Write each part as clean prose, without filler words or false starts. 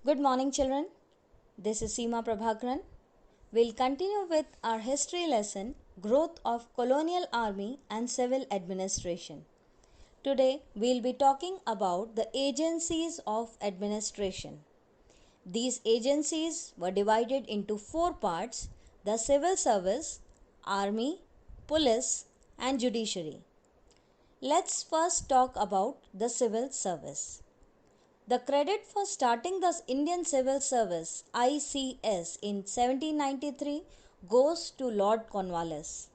Good morning, children. This is Seema Prabhakaran. We'll continue with our history lesson, Growth of Colonial Army and Civil Administration. Today, we'll be talking about the agencies of administration. These agencies were divided into four parts: the civil service, army, police, and judiciary. Let's first talk about the civil service. The credit for starting the Indian Civil Service ICS in 1793 goes to Lord Cornwallis.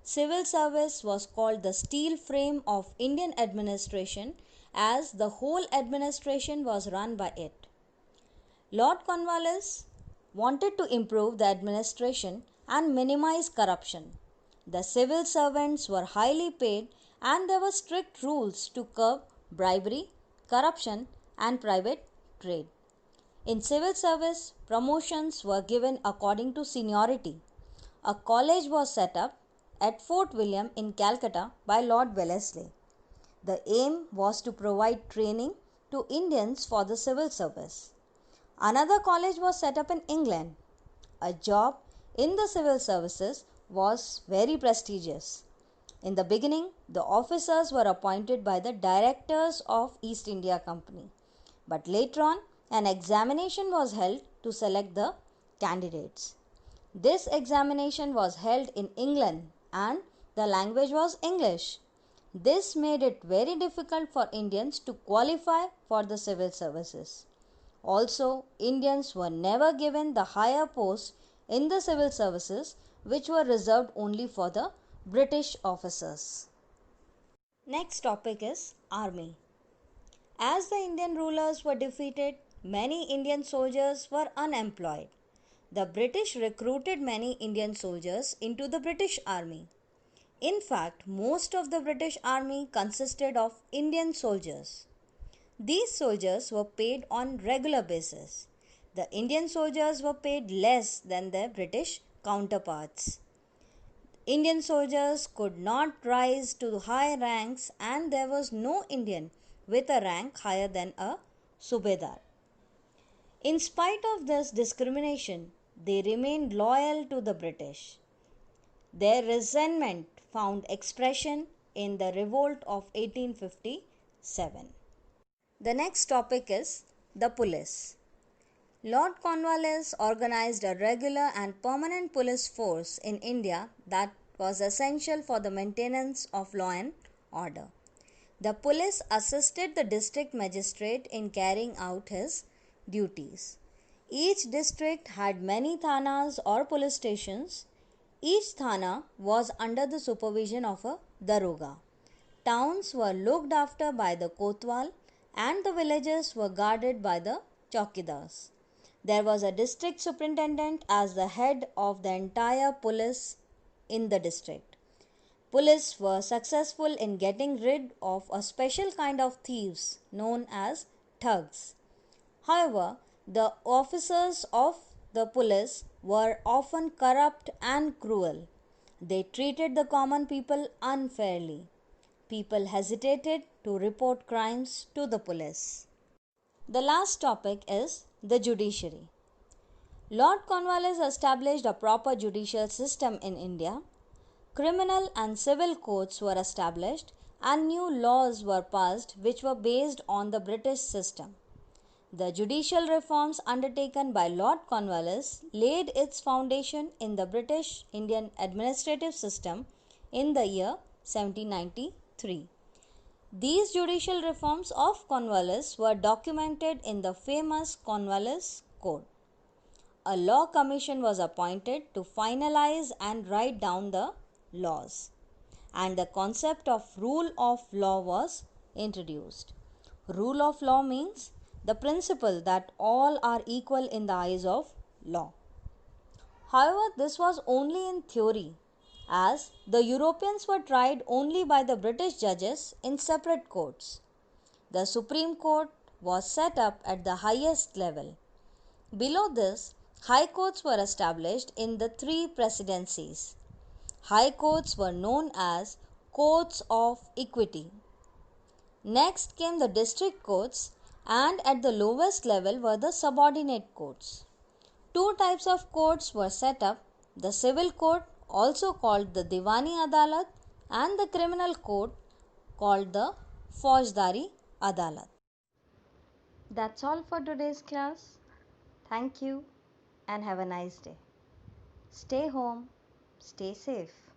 Civil service was called the steel frame of Indian administration as the whole administration was run by it. Lord Cornwallis wanted to improve the administration and minimize corruption. The civil servants were highly paid and there were strict rules to curb bribery, corruption, and private trade. In civil service, promotions were given according to seniority. A college was set up at Fort William in Calcutta by Lord Wellesley. The aim was to provide training to Indians for the civil service. Another college was set up in England. A job in the civil services was very prestigious. In the beginning, the officers were appointed by the directors of East India Company. But later on, an examination was held to select the candidates. This examination was held in England and the language was English. This made it very difficult for Indians to qualify for the civil services. Also, Indians were never given the higher posts in the civil services, which were reserved only for the British officers. Next topic is Army. As the Indian rulers were defeated, many Indian soldiers were unemployed. The British recruited many Indian soldiers into the British Army. In fact, most of the British Army consisted of Indian soldiers. These soldiers were paid on regular basis. The Indian soldiers were paid less than their British counterparts. Indian soldiers could not rise to high ranks and there was no Indian with a rank higher than a Subedar. In spite of this discrimination, they remained loyal to the British. Their resentment found expression in the revolt of 1857. The next topic is the police. Lord Cornwallis organized a regular and permanent police force in India that was essential for the maintenance of law and order. The police assisted the district magistrate in carrying out his duties. Each district had many thanas or police stations. Each thana was under the supervision of a daroga. Towns were looked after by the kotwal and the villages were guarded by the chowkidars. There was a district superintendent as the head of the entire police in the district. Police were successful in getting rid of a special kind of thieves known as thugs. However, the officers of the police were often corrupt and cruel. They treated the common people unfairly. People hesitated to report crimes to the police. The last topic is the judiciary. Lord Cornwallis established a proper judicial system in India. Criminal and civil courts were established and new laws were passed which were based on the British system. The judicial reforms undertaken by Lord Cornwallis laid its foundation in the British Indian administrative system in the year 1793. These judicial reforms of Cornwallis were documented in the famous Cornwallis Code. A law commission was appointed to finalize and write down the laws, and the concept of rule of law was introduced. Rule of law means the principle that all are equal in the eyes of law. However, this was only in theory, as the Europeans were tried only by the British judges in separate courts. The Supreme Court was set up at the highest level. Below this, high courts were established in the three presidencies. High courts were known as courts of equity. Next came the district courts and at the lowest level were the subordinate courts. Two types of courts were set up: the civil court, also called the Diwani Adalat, and the criminal court, called the Faujdari Adalat. That's all for today's class. Thank you and have a nice day. Stay home, stay safe.